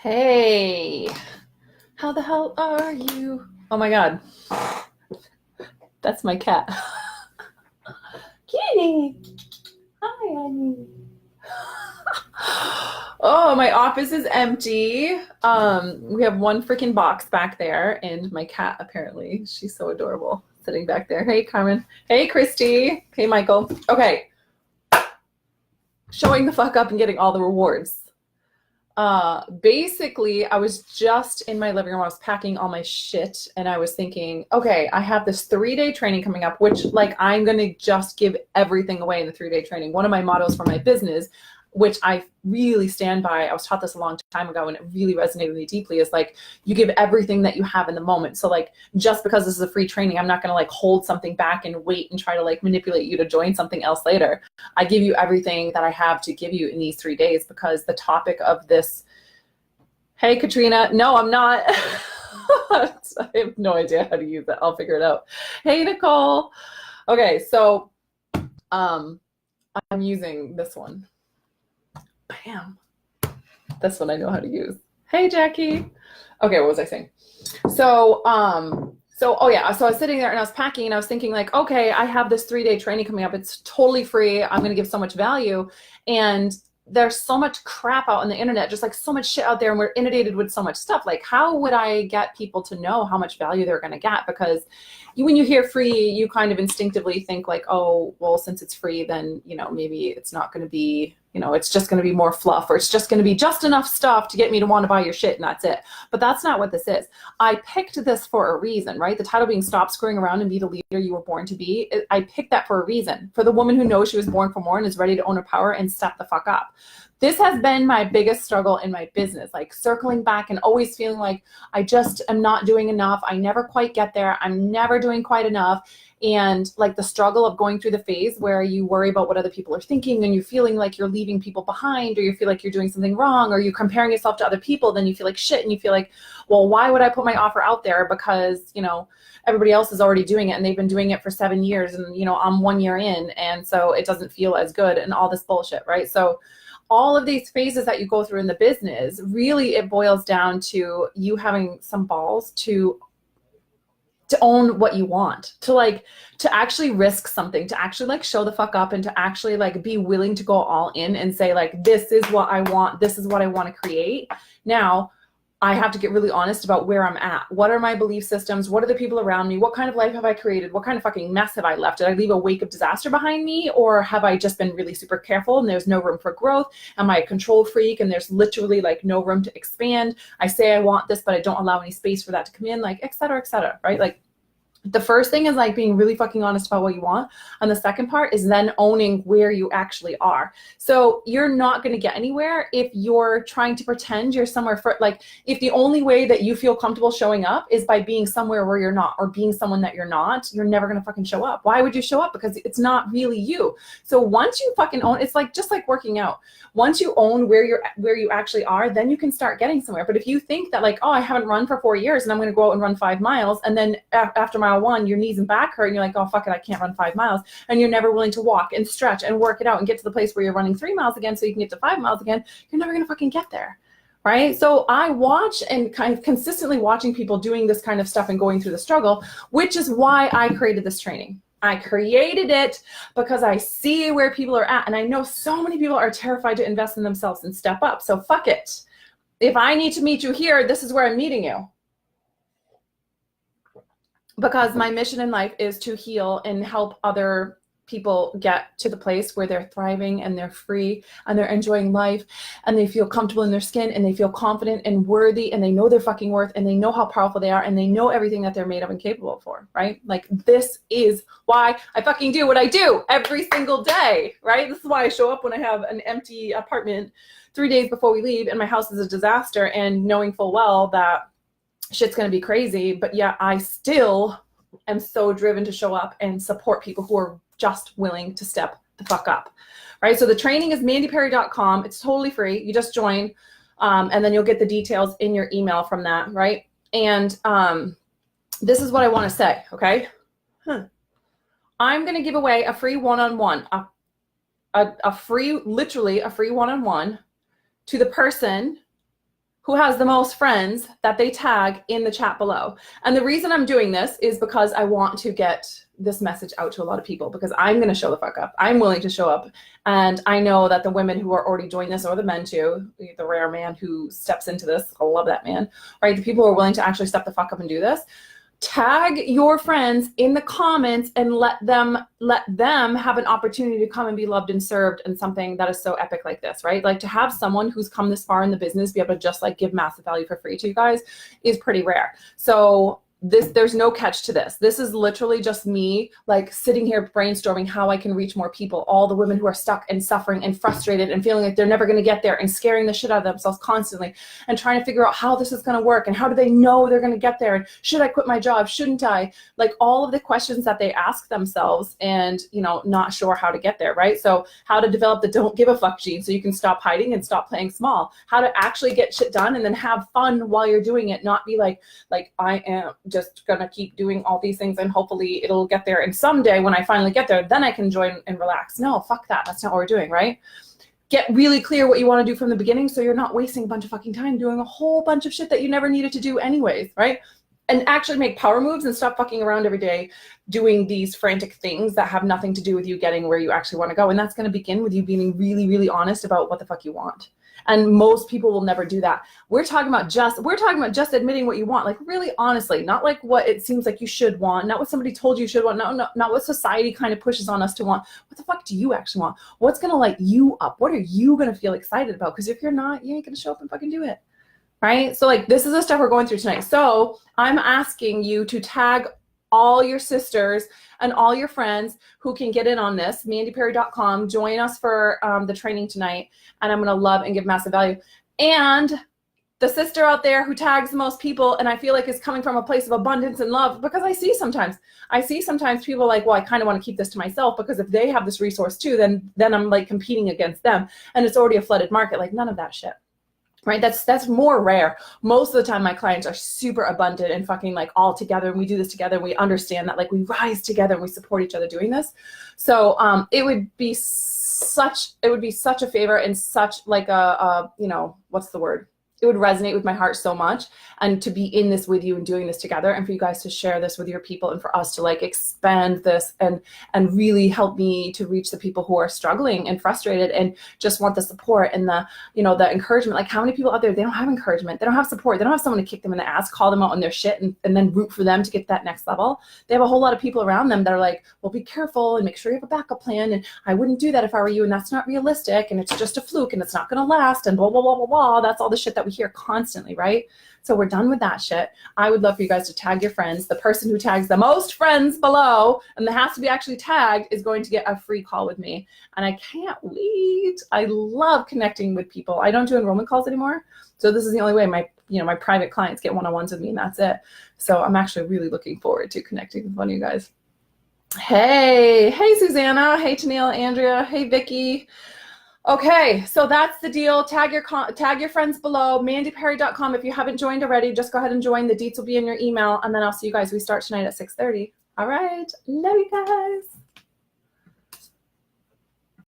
Hey, how the hell are you? Oh my God, that's my cat. Kitty, hi, honey. Oh, my office is empty. We have one freaking box back there, and my cat apparently, she's so adorable, sitting back there. Hey, Carmen. Hey, Christy. Hey, Michael. Okay, showing the fuck up and getting all the rewards. Basically, I was just in my living room. I was packing all my shit and I was thinking, okay, I have this 3-day training coming up, which like I'm going to just give everything away in the 3-day training. One of my mottos for my business, which I really stand by, I was taught this a long time ago and it really resonated with me deeply, is like you give everything that you have in the moment. So like just because this is a free training, I'm not going to like hold something back and wait and try to like manipulate you to join something else later. I give you everything that I have to give you in these 3 days because the topic of this. Hey, Katrina. No, I'm not. I have no idea how to use it. I'll figure it out. Hey, Nicole. Okay, so I'm using this one. Bam. This one I know how to use. Hey, Jackie. Okay, what was I saying? So oh yeah, so I was sitting there and I was packing and I was thinking like, okay, I have this 3-day training coming up. It's totally free. I'm going to give so much value. And there's so much crap out on the internet, just like so much shit out there, and we're inundated with so much stuff. Like, how would I get people to know how much value they're going to get? Because when you hear free, you kind of instinctively think like, oh, well, since it's free, then, maybe it's not going to be, it's just going to be more fluff, or it's just going to be just enough stuff to get me to want to buy your shit, and that's it. But that's not what this is. I picked this for a reason, right? The title being Stop Screwing Around and Be the Leader You Were Born to Be. I picked that for a reason. For the woman who knows she was born for more and is ready to own her power and step the fuck up. This has been my biggest struggle in my business, like circling back and always feeling like I just am not doing enough. I never quite get there. I'm never doing quite enough. And like the struggle of going through the phase where you worry about what other people are thinking and you're feeling like you're leaving people behind, or you feel like you're doing something wrong, or you're comparing yourself to other people, then you feel like shit and you feel like, well, why would I put my offer out there? Because, everybody else is already doing it and they've been doing it for 7 years and, I'm 1 year in. And so it doesn't feel as good and all this bullshit, right? So all of these phases that you go through in the business, really it boils down to you having some balls to own what you want, to actually risk something, to actually like show the fuck up, and to actually like be willing to go all in and say like, this is what I want. This is what I want to create. Now, I have to get really honest about where I'm at. What are my belief systems? What are the people around me? What kind of life have I created? What kind of fucking mess have I left? Did I leave a wake of disaster behind me? Or have I just been really super careful and there's no room for growth? Am I a control freak and there's literally like no room to expand? I say I want this, but I don't allow any space for that to come in, like, et cetera, right? Like, the first thing is like being really fucking honest about what you want. And the second part is then owning where you actually are. So you're not going to get anywhere if you're trying to pretend you're somewhere for like, if the only way that you feel comfortable showing up is by being somewhere where you're not, or being someone that you're not, you're never going to fucking show up. Why would you show up? Because it's not really you. So once you fucking own, it's like, just like working out. Once you own where you actually are, then you can start getting somewhere. But if you think that like, oh, I haven't run for 4 years and I'm going to go out and run 5 miles. And then after mile 1, your knees and back hurt and you're like, oh, fuck it, I can't run 5 miles. And you're never willing to walk and stretch and work it out and get to the place where you're running 3 miles again so you can get to 5 miles again. You're never going to fucking get there. Right? So I watch and kind of consistently watching people doing this kind of stuff and going through the struggle, which is why I created this training. I created it because I see where people are at. And I know so many people are terrified to invest in themselves and step up. So fuck it. If I need to meet you here, this is where I'm meeting you. Because my mission in life is to heal and help other people get to the place where they're thriving and they're free and they're enjoying life and they feel comfortable in their skin and they feel confident and worthy and they know their fucking worth and they know how powerful they are and they know everything that they're made of and capable for, right? Like, this is why I fucking do what I do every single day, right? This is why I show up when I have an empty apartment 3 days before we leave and my house is a disaster, and knowing full well that shit's going to be crazy, but yeah, I still am so driven to show up and support people who are just willing to step the fuck up, right? So the training is mandyperry.com. It's totally free. You just join, and then you'll get the details in your email from that, right? And this is what I want to say, okay? I'm going to give away a free one-on-one, literally a free one-on-one to the person who has the most friends that they tag in the chat below. And the reason I'm doing this is because I want to get this message out to a lot of people, because I'm going to show the fuck up. I'm willing to show up. And I know that the women who are already joining this, or the men too, the rare man who steps into this, I love that man, right? The people who are willing to actually step the fuck up and do this, tag your friends in the comments and let them have an opportunity to come and be loved and served in something that is so epic like this, right? Like, to have someone who's come this far in the business be able to just like give massive value for free to you guys is pretty rare. So there's no catch to this. This is literally just me like sitting here brainstorming how I can reach more people, all the women who are stuck and suffering and frustrated and feeling like they're never going to get there and scaring the shit out of themselves constantly and trying to figure out how this is going to work and how do they know they're going to get there and should I quit my job, shouldn't I? Like, all of the questions that they ask themselves and, you know, not sure how to get there, right? So how to develop the don't give a fuck gene so you can stop hiding and stop playing small, how to actually get shit done and then have fun while you're doing it, not be like I am just gonna keep doing all these things and hopefully it'll get there, and someday when I finally get there then I can join and relax. No, fuck that. That's not what we're doing, right? Get really clear what you want to do from the beginning so you're not wasting a bunch of fucking time doing a whole bunch of shit that you never needed to do anyways, right? And actually make power moves and stop fucking around every day doing these frantic things that have nothing to do with you getting where you actually want to go. And that's going to begin with you being really, really honest about what the fuck you want. And most people will never do that. We're talking about just admitting what you want, like really honestly, not like what it seems like you should want, not what somebody told you should want, not what society kind of pushes on us to want. What the fuck do you actually want? What's going to light you up? What are you going to feel excited about? Because if you're not, you ain't going to show up and fucking do it. Right? So like, this is the stuff we're going through tonight. So I'm asking you to tag all your sisters and all your friends who can get in on this, mandyperry.com, join us for the training tonight. And I'm going to love and give massive value. And the sister out there who tags the most people, and I feel like is coming from a place of abundance and love, because I see sometimes people like, well, I kind of want to keep this to myself because if they have this resource too, then I'm like competing against them and it's already a flooded market. Like, none of that shit. Right? That's more rare. Most of the time my clients are super abundant and fucking like all together, and we do this together and we understand that like we rise together and we support each other doing this. So it would be such a favor and such like a you know, what's the word? It would resonate with my heart so much, and to be in this with you and doing this together, and for you guys to share this with your people, and for us to like expand this and really help me to reach the people who are struggling and frustrated and just want the support and the, you know, the encouragement. Like, how many people out there, they don't have encouragement, they don't have support, they don't have someone to kick them in the ass, call them out on their shit and then root for them to get that next level. They have a whole lot of people around them that are like, well, be careful and make sure you have a backup plan, and I wouldn't do that if I were you, and that's not realistic, and it's just a fluke, and it's not going to last, and blah blah blah blah blah. That's all the shit that we hear constantly, right? So we're done with that shit. I would love for you guys to tag your friends. The person who tags the most friends below, and that has to be actually tagged, is going to get a free call with me. And I can't wait. I love connecting with people. I don't do enrollment calls anymore. So this is the only way my private clients get one-on-ones with me, and that's it. So I'm actually really looking forward to connecting with one of you guys. Hey Susanna. Hey Tennille, Andrea. Hey Vicky. Okay, so that's the deal. Tag your friends below, mandyperry.com. If you haven't joined already, just go ahead and join. The deets will be in your email, and then I'll see you guys. We start tonight at 6:30. All right, love you guys.